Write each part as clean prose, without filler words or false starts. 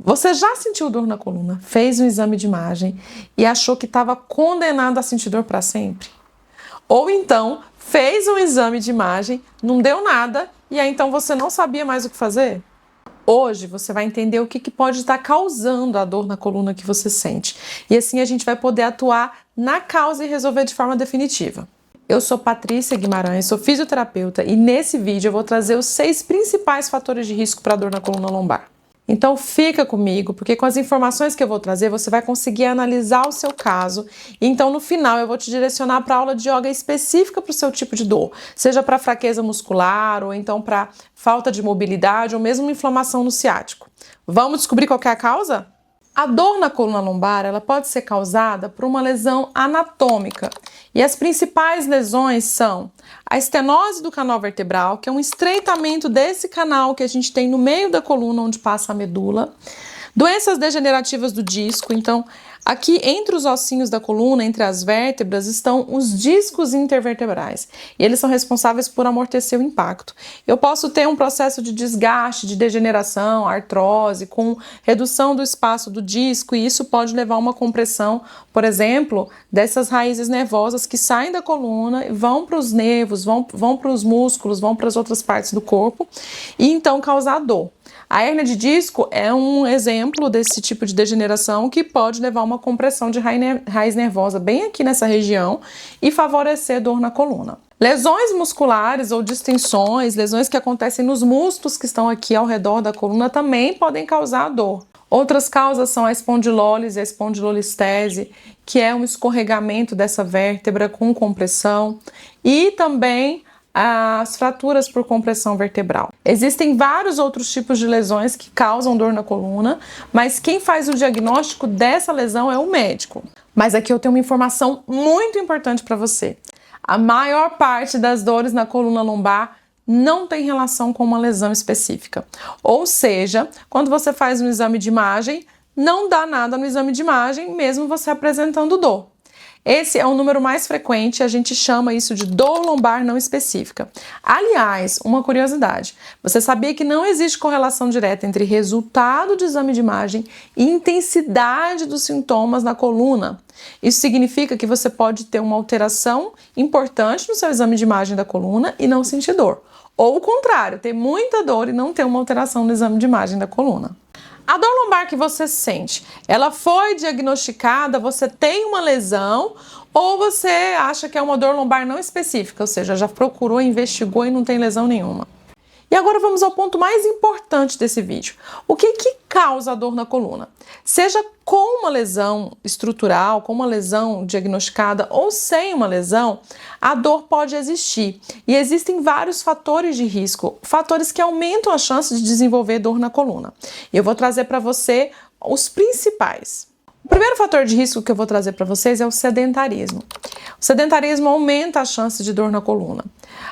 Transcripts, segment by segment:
Você já sentiu dor na coluna, fez um exame de imagem e achou que estava condenado a sentir dor para sempre? Ou então, fez um exame de imagem, não deu nada e aí então você não sabia mais o que fazer? Hoje você vai entender o que pode estar causando a dor na coluna que você sente. E assim a gente vai poder atuar na causa e resolver de forma definitiva. Eu sou Patrícia Guimarães, sou fisioterapeuta e nesse vídeo eu vou trazer os 6 principais fatores de risco para dor na coluna lombar. Então fica comigo, porque com as informações que eu vou trazer, você vai conseguir analisar o seu caso. E então no final eu vou te direcionar para aula de yoga específica para o seu tipo de dor, seja para fraqueza muscular ou então para falta de mobilidade ou mesmo inflamação no ciático. Vamos descobrir qual é a causa? A dor na coluna lombar, ela pode ser causada por uma lesão anatômica. E as principais lesões são a estenose do canal vertebral, que é um estreitamento desse canal que a gente tem no meio da coluna, onde passa a medula. Doenças degenerativas do disco, então aqui entre os ossinhos da coluna, entre as vértebras, estão os discos intervertebrais. E eles são responsáveis por amortecer o impacto. Eu posso ter um processo de desgaste, de degeneração, artrose, com redução do espaço do disco, e isso pode levar a uma compressão, por exemplo, dessas raízes nervosas que saem da coluna, vão para os nervos, vão para os músculos, vão para as outras partes do corpo, e então causar dor. A hérnia de disco é um exemplo desse tipo de degeneração que pode levar a uma compressão de raiz nervosa bem aqui nessa região e favorecer dor na coluna. Lesões musculares ou distensões, lesões que acontecem nos músculos que estão aqui ao redor da coluna também podem causar dor. Outras causas são a espondilólise e a espondilolistese, que é um escorregamento dessa vértebra com compressão, e também as fraturas por compressão vertebral. Existem vários outros tipos de lesões que causam dor na coluna, mas quem faz o diagnóstico dessa lesão é o médico. Mas aqui eu tenho uma informação muito importante para você. A maior parte das dores na coluna lombar não tem relação com uma lesão específica. Ou seja, quando você faz um exame de imagem, não dá nada no exame de imagem, mesmo você apresentando dor. Esse é o número mais frequente, a gente chama isso de dor lombar não específica. Aliás, uma curiosidade, você sabia que não existe correlação direta entre resultado de exame de imagem e intensidade dos sintomas na coluna? Isso significa que você pode ter uma alteração importante no seu exame de imagem da coluna e não sentir dor. Ou o contrário, ter muita dor e não ter uma alteração no exame de imagem da coluna. A dor lombar que você sente, ela foi diagnosticada, você tem uma lesão ou você acha que é uma dor lombar não específica, ou seja, já procurou, investigou e não tem lesão nenhuma. E agora vamos ao ponto mais importante desse vídeo. O que causa a dor na coluna? Seja com uma lesão estrutural, com uma lesão diagnosticada ou sem uma lesão, a dor pode existir. E existem vários fatores de risco, fatores que aumentam a chance de desenvolver dor na coluna. E eu vou trazer para você os principais. O primeiro fator de risco que eu vou trazer para vocês é o sedentarismo. O sedentarismo aumenta a chance de dor na coluna.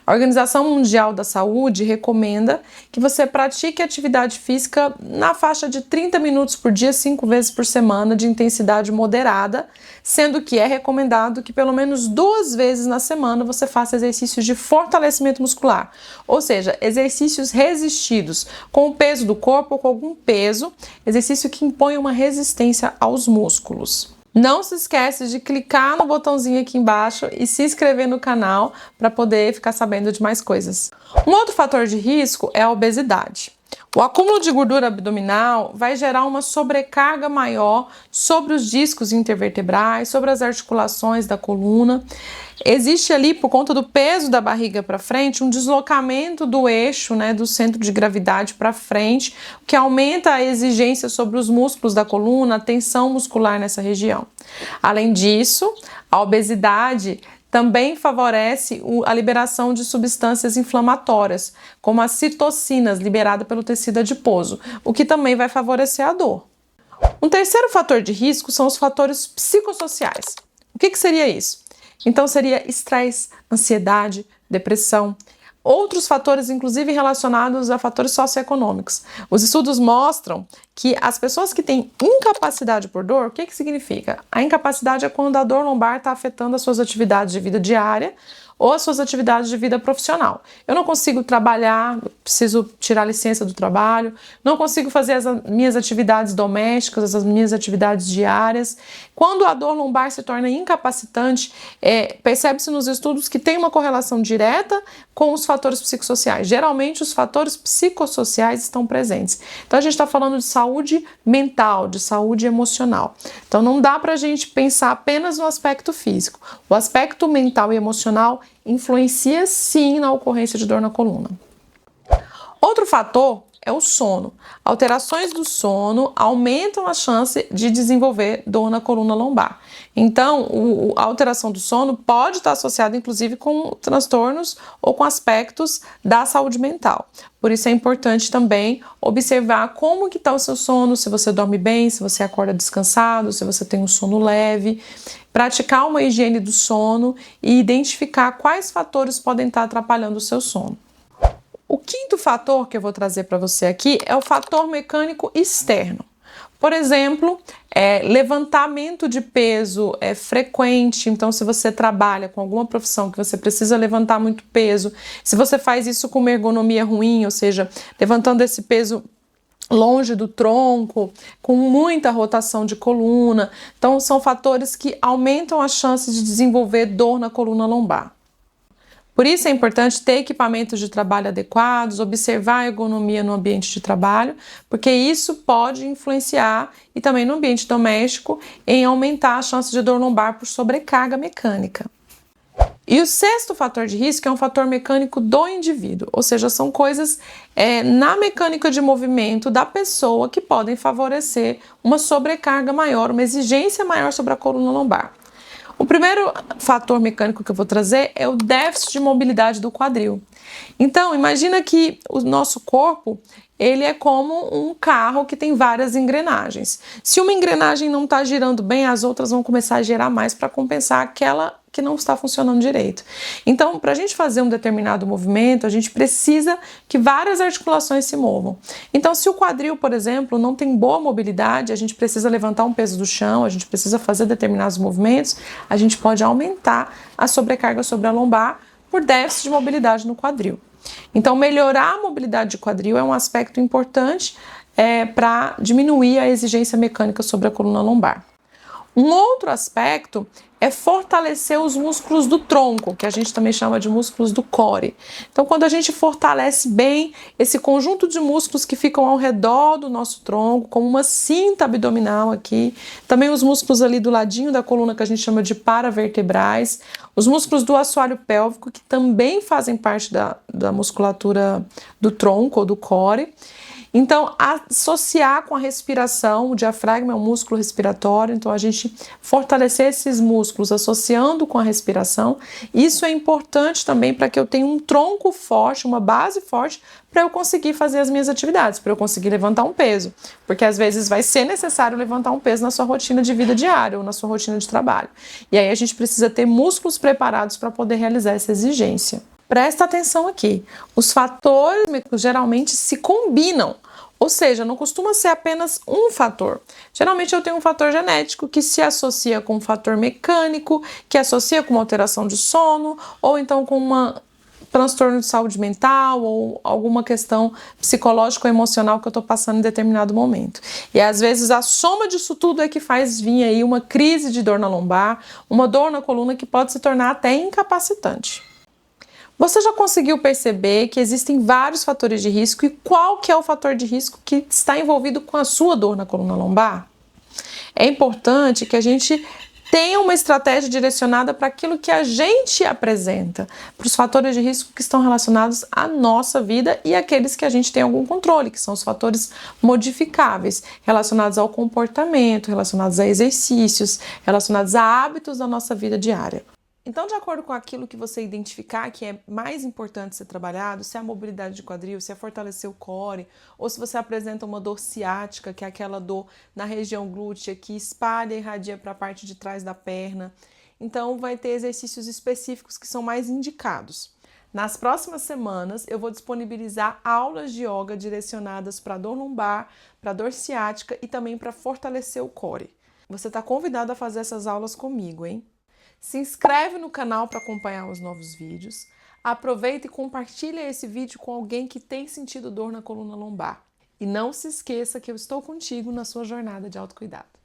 A Organização Mundial da Saúde recomenda que você pratique atividade física na faixa de 30 minutos por dia, 5 vezes por semana, de intensidade moderada, sendo que é recomendado que pelo menos 2 vezes na semana você faça exercícios de fortalecimento muscular, ou seja, exercícios resistidos, com o peso do corpo ou com algum peso, exercício que impõe uma resistência aos músculos. Não se esquece de clicar no botãozinho aqui embaixo e se inscrever no canal para poder ficar sabendo de mais coisas. Um outro fator de risco é a obesidade. O acúmulo de gordura abdominal vai gerar uma sobrecarga maior sobre os discos intervertebrais, sobre as articulações da coluna. Existe ali, por conta do peso da barriga para frente, um deslocamento do eixo, do centro de gravidade para frente, o que aumenta a exigência sobre os músculos da coluna, a tensão muscular nessa região. Além disso, a obesidade também favorece a liberação de substâncias inflamatórias, como as citocinas, liberada pelo tecido adiposo, o que também vai favorecer a dor. Um terceiro fator de risco são os fatores psicossociais. O que seria isso? Então seria estresse, ansiedade, depressão, outros fatores inclusive relacionados a fatores socioeconômicos. Os estudos mostram que as pessoas que têm incapacidade por dor, o que que significa? A incapacidade é quando a dor lombar está afetando as suas atividades de vida diária ou as suas atividades de vida profissional. Eu não consigo trabalhar, preciso tirar licença do trabalho, não consigo fazer as minhas atividades domésticas, as minhas atividades diárias. Quando a dor lombar se torna incapacitante, percebe-se nos estudos que tem uma correlação direta com os fatores psicossociais. Geralmente, os fatores psicossociais estão presentes. Então, a gente está falando de saúde mental, de saúde emocional. Então, não dá para a gente pensar apenas no aspecto físico. O aspecto mental e emocional influencia sim na ocorrência de dor na coluna. Outro fator é o sono. Alterações do sono aumentam a chance de desenvolver dor na coluna lombar. Então, a alteração do sono pode estar associada, inclusive, com transtornos ou com aspectos da saúde mental. Por isso é importante também observar como que está o seu sono, se você dorme bem, se você acorda descansado, se você tem um sono leve. Praticar uma higiene do sono e identificar quais fatores podem estar atrapalhando o seu sono. O quinto fator que eu vou trazer para você aqui é o fator mecânico externo. Por exemplo, levantamento de peso é frequente, então se você trabalha com alguma profissão que você precisa levantar muito peso, se você faz isso com uma ergonomia ruim, ou seja, levantando esse peso longe do tronco, com muita rotação de coluna, então são fatores que aumentam as chances de desenvolver dor na coluna lombar. Por isso é importante ter equipamentos de trabalho adequados, observar a ergonomia no ambiente de trabalho, porque isso pode influenciar, e também no ambiente doméstico, em aumentar a chance de dor lombar por sobrecarga mecânica. E o sexto fator de risco é um fator mecânico do indivíduo, ou seja, são coisas na mecânica de movimento da pessoa que podem favorecer uma sobrecarga maior, uma exigência maior sobre a coluna lombar. O primeiro fator mecânico que eu vou trazer é o déficit de mobilidade do quadril. Então, imagina que o nosso corpo, ele é como um carro que tem várias engrenagens. Se uma engrenagem não está girando bem, as outras vão começar a girar mais para compensar aquela que não está funcionando direito. Então, para a gente fazer um determinado movimento, a gente precisa que várias articulações se movam. Então, se o quadril, por exemplo, não tem boa mobilidade, a gente precisa levantar um peso do chão, a gente precisa fazer determinados movimentos, a gente pode aumentar a sobrecarga sobre a lombar por déficit de mobilidade no quadril. Então, melhorar a mobilidade de quadril é um aspecto importante para diminuir a exigência mecânica sobre a coluna lombar. Um outro aspecto é fortalecer os músculos do tronco, que a gente também chama de músculos do core. Então, quando a gente fortalece bem esse conjunto de músculos que ficam ao redor do nosso tronco, como uma cinta abdominal aqui, também os músculos ali do ladinho da coluna que a gente chama de paravertebrais, os músculos do assoalho pélvico, que também fazem parte da musculatura do tronco ou do core. Então, associar com a respiração, o diafragma é um músculo respiratório, então a gente fortalecer esses músculos associando com a respiração, isso é importante também para que eu tenha um tronco forte, uma base forte, para eu conseguir fazer as minhas atividades, para eu conseguir levantar um peso, porque às vezes vai ser necessário levantar um peso na sua rotina de vida diária ou na sua rotina de trabalho. E aí a gente precisa ter músculos preparados para poder realizar essa exigência. Presta atenção aqui, os fatores geralmente se combinam, ou seja, não costuma ser apenas um fator. Geralmente eu tenho um fator genético que se associa com um fator mecânico, que associa com uma alteração de sono, ou então com um transtorno de saúde mental, ou alguma questão psicológica ou emocional que eu estou passando em determinado momento. E às vezes a soma disso tudo é que faz vir aí uma crise de dor na lombar, uma dor na coluna que pode se tornar até incapacitante. Você já conseguiu perceber que existem vários fatores de risco e qual que é o fator de risco que está envolvido com a sua dor na coluna lombar? É importante que a gente tenha uma estratégia direcionada para aquilo que a gente apresenta, para os fatores de risco que estão relacionados à nossa vida e aqueles que a gente tem algum controle, que são os fatores modificáveis, relacionados ao comportamento, relacionados a exercícios, relacionados a hábitos da nossa vida diária. Então, de acordo com aquilo que você identificar que é mais importante ser trabalhado, se é a mobilidade de quadril, se é fortalecer o core, ou se você apresenta uma dor ciática, que é aquela dor na região glútea que espalha e irradia para a parte de trás da perna, então vai ter exercícios específicos que são mais indicados. Nas próximas semanas, eu vou disponibilizar aulas de yoga direcionadas para dor lombar, para dor ciática e também para fortalecer o core. Você está convidado a fazer essas aulas comigo, hein? Se inscreve no canal para acompanhar os novos vídeos. Aproveita e compartilha esse vídeo com alguém que tem sentido dor na coluna lombar. E não se esqueça que eu estou contigo na sua jornada de autocuidado.